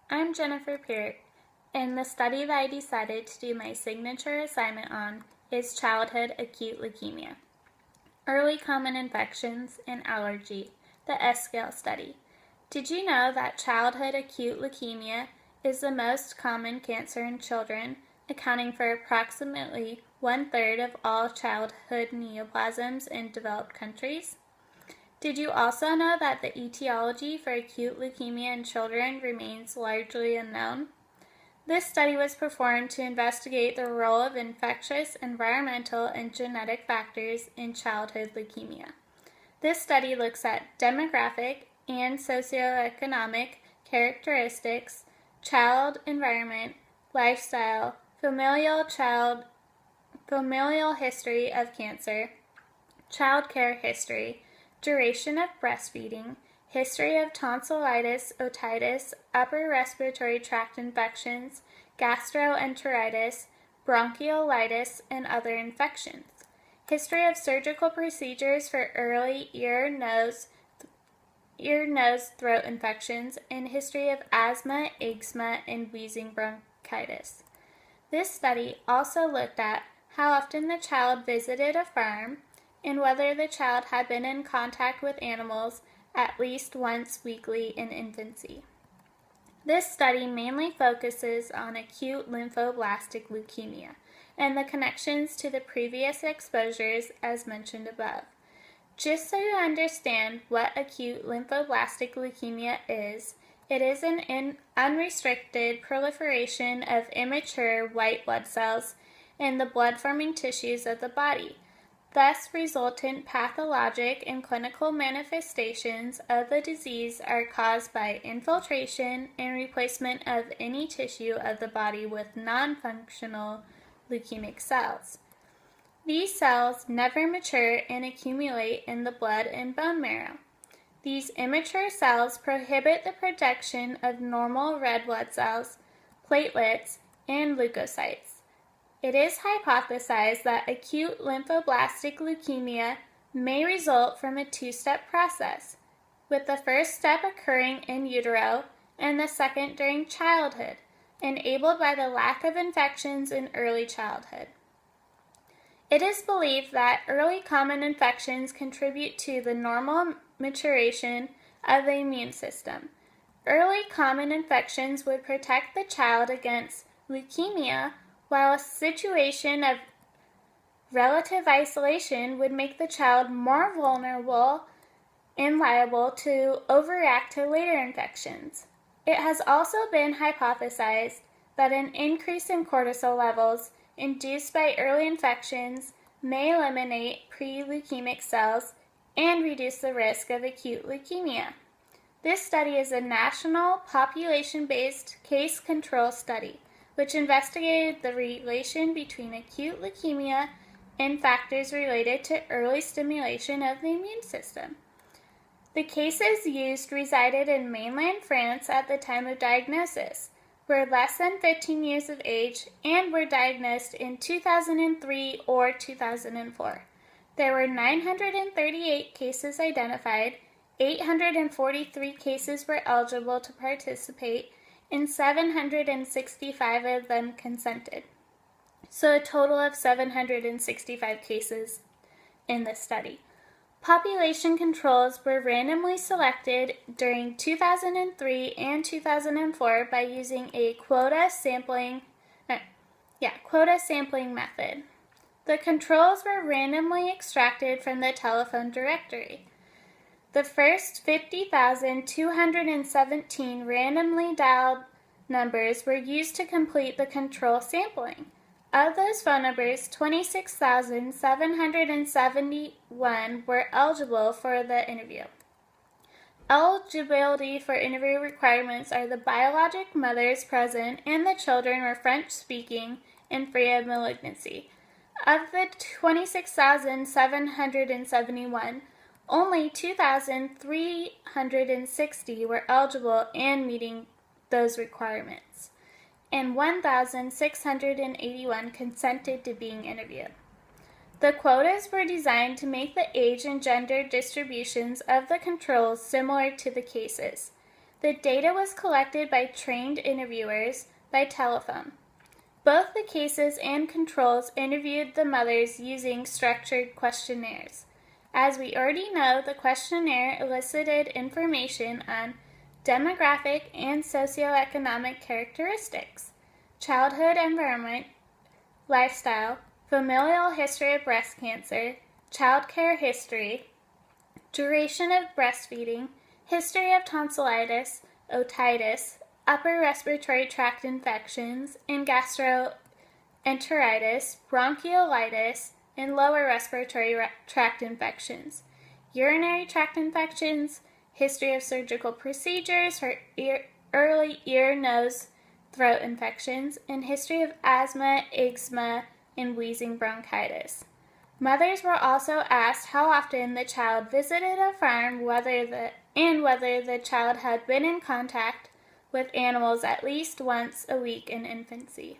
I'm Jennifer Peart, and the study that I decided to do my signature assignment on is childhood acute leukemia, early common infections, and allergy, the S-scale study. Did you know that childhood acute leukemia is the most common cancer in children, accounting for approximately 1/3 of all childhood neoplasms in developed countries? Did you also know that the etiology for acute leukemia in children remains largely unknown? This study was performed to investigate the role of infectious, environmental, and genetic factors in childhood leukemia. This study looks at demographic and socioeconomic characteristics, child environment, lifestyle, familial history of cancer, child care history, duration of breastfeeding, history of tonsillitis, otitis, upper respiratory tract infections, gastroenteritis, bronchiolitis, and other infections, history of surgical procedures for early ear, nose, throat infections, and history of asthma, eczema, and wheezing bronchitis. This study also looked at how often the child visited a farm, and whether the child had been in contact with animals at least once weekly in infancy. This study mainly focuses on acute lymphoblastic leukemia and the connections to the previous exposures as mentioned above. Just so you understand what acute lymphoblastic leukemia is, it is an unrestricted proliferation of immature white blood cells in the blood-forming tissues of the body. Thus, resultant pathologic and clinical manifestations of the disease are caused by infiltration and replacement of any tissue of the body with non-functional leukemic cells. These cells never mature and accumulate in the blood and bone marrow. These immature cells prohibit the production of normal red blood cells, platelets, and leukocytes. It is hypothesized that acute lymphoblastic leukemia may result from a two-step process, with the first step occurring in utero and the second during childhood, enabled by the lack of infections in early childhood. It is believed that early common infections contribute to the normal maturation of the immune system. Early common infections would protect the child against leukemia, while a situation of relative isolation would make the child more vulnerable and liable to overreact to later infections. It has also been hypothesized that an increase in cortisol levels induced by early infections may eliminate pre-leukemic cells and reduce the risk of acute leukemia. This study is a national population-based case control study, which investigated the relation between acute leukemia and factors related to early stimulation of the immune system. The cases used resided in mainland France at the time of diagnosis, were less than 15 years of age, and were diagnosed in 2003 or 2004. There were 938 cases identified, 843 cases were eligible to participate, and 765 of them consented. So a total of 765 cases in this study. Population controls were randomly selected during 2003 and 2004 by using a quota sampling method. The controls were randomly extracted from the telephone directory. The first 50,217 randomly dialed numbers were used to complete the control sampling. Of those phone numbers, 26,771 were eligible for the interview. Eligibility for interview requirements are the biologic mothers present and the children were French-speaking and free of malignancy. Of the 26,771, only 2,360 were eligible and meeting those requirements, and 1,681 consented to being interviewed. The quotas were designed to make the age and gender distributions of the controls similar to the cases. The data was collected by trained interviewers by telephone. Both the cases and controls interviewed the mothers using structured questionnaires. As we already know, the questionnaire elicited information on demographic and socioeconomic characteristics, childhood environment, lifestyle, familial history of breast cancer, child care history, duration of breastfeeding, history of tonsillitis, otitis, upper respiratory tract infections, and gastroenteritis, bronchiolitis, and lower respiratory tract infections, urinary tract infections, history of surgical procedures for early ear, nose, throat infections, and history of asthma, eczema, and wheezing bronchitis. Mothers were also asked how often the child visited a farm, whether the child had been in contact with animals at least once a week in infancy.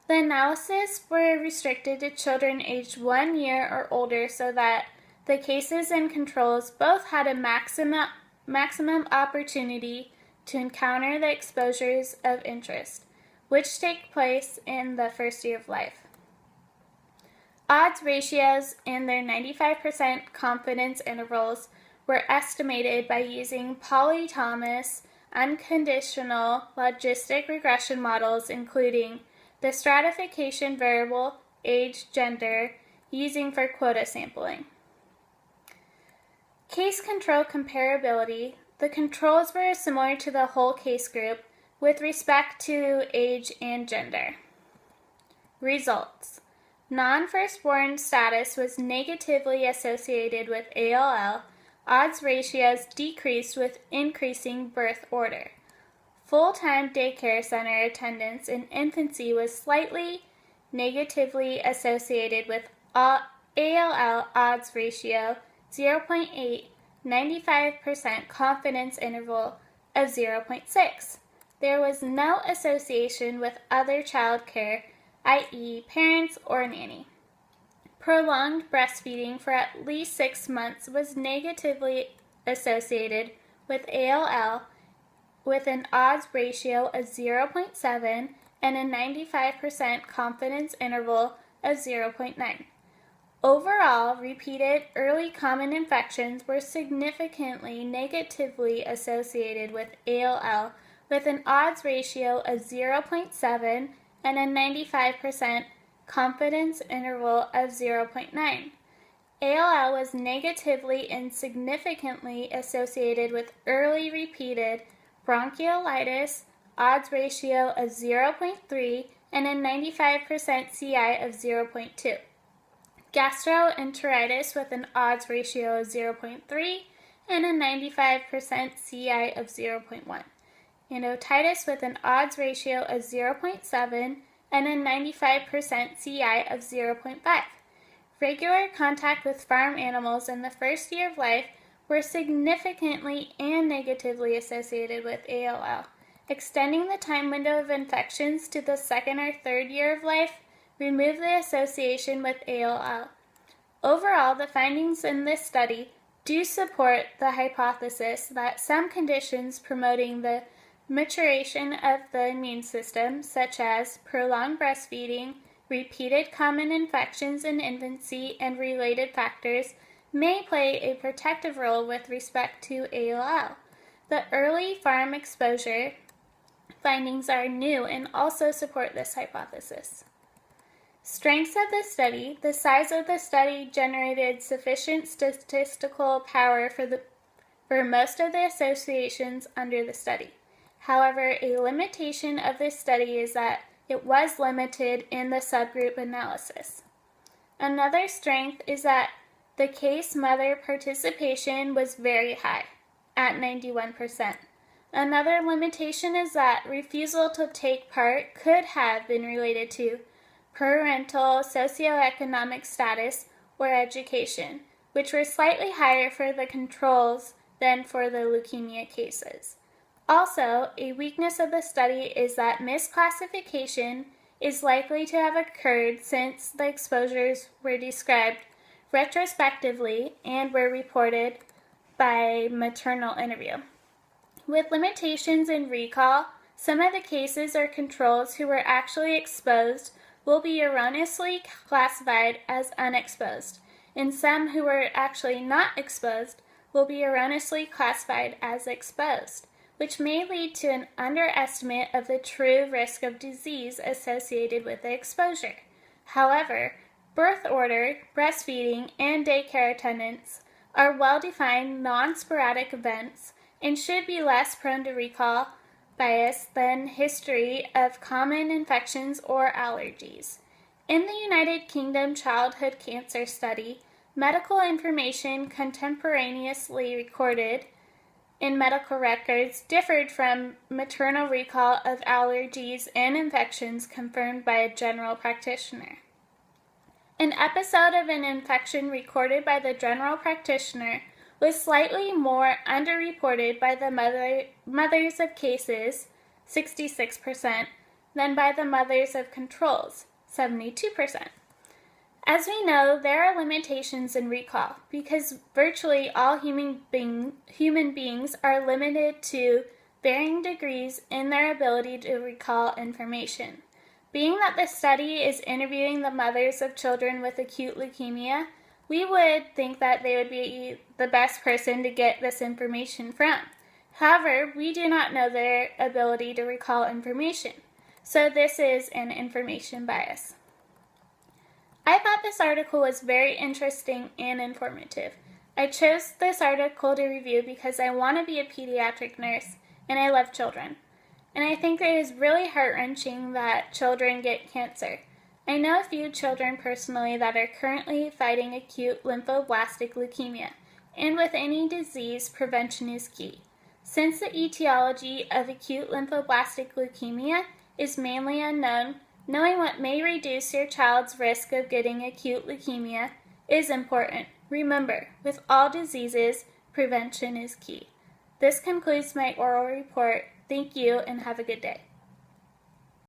The analysis were restricted to children aged 1 year or older so that the cases and controls both had a maximum opportunity to encounter the exposures of interest, which take place in the first year of life. Odds ratios and their 95% confidence intervals were estimated by using polytomous, unconditional logistic regression models, including the stratification variable, age, gender, using for quota sampling. Case control comparability. The controls were similar to the whole case group with respect to age and gender. Results. Non-firstborn status was negatively associated with ALL. Odds ratios decreased with increasing birth order. Full-time daycare center attendance in infancy was slightly negatively associated with ALL odds ratio 0.8, 95% confidence interval of 0.6. There was no association with other child care, i.e. parents or nanny. Prolonged breastfeeding for at least 6 months was negatively associated with ALL with an odds ratio of 0.7 and a 95% confidence interval of 0.9. Overall, repeated early common infections were significantly negatively associated with ALL with an odds ratio of 0.7 and a 95% confidence interval of 0.9. ALL was negatively and significantly associated with early repeated bronchiolitis, odds ratio of 0.3 and a 95% CI of 0.2. Gastroenteritis with an odds ratio of 0.3 and a 95% CI of 0.1. And otitis with an odds ratio of 0.7 and a 95% CI of 0.5. Regular contact with farm animals in the first year of life were significantly and negatively associated with ALL. Extending the time window of infections to the second or third year of life removed the association with ALL. Overall, the findings in this study do support the hypothesis that some conditions promoting the maturation of the immune system, such as prolonged breastfeeding, repeated common infections in infancy, and related factors, may play a protective role with respect to ALL. The early farm exposure findings are new and also support this hypothesis. Strengths of the study. The size of the study generated sufficient statistical power for most of the associations under the study. However, a limitation of this study is that it was limited in the subgroup analysis. Another strength is that the case mother participation was very high, at 91%. Another limitation is that refusal to take part could have been related to parental socioeconomic status or education, which were slightly higher for the controls than for the leukemia cases. Also, a weakness of the study is that misclassification is likely to have occurred since the exposures were described retrospectively and were reported by maternal interview. With limitations in recall, some of the cases or controls who were actually exposed will be erroneously classified as unexposed, and some who were actually not exposed will be erroneously classified as exposed, which may lead to an underestimate of the true risk of disease associated with the exposure. However, birth order, breastfeeding, and daycare attendance are well-defined non-sporadic events and should be less prone to recall bias than history of common infections or allergies. In the United Kingdom Childhood Cancer Study, medical information contemporaneously recorded in medical records differed from maternal recall of allergies and infections confirmed by a general practitioner. An episode of an infection recorded by the general practitioner was slightly more underreported by the mothers of cases, 66%, than by the mothers of controls, 72%. As we know, there are limitations in recall because virtually all human beings are limited to varying degrees in their ability to recall information. Being that the study is interviewing the mothers of children with acute leukemia, we would think that they would be the best person to get this information from. However, we do not know their ability to recall information, so this is an information bias. I thought this article was very interesting and informative. I chose this article to review because I want to be a pediatric nurse and I love children. And I think it is really heart-wrenching that children get cancer. I know a few children personally that are currently fighting acute lymphoblastic leukemia, and with any disease, prevention is key. Since the etiology of acute lymphoblastic leukemia is mainly unknown, knowing what may reduce your child's risk of getting acute leukemia is important. Remember, with all diseases, prevention is key. This concludes my oral report. Thank you and have a good day.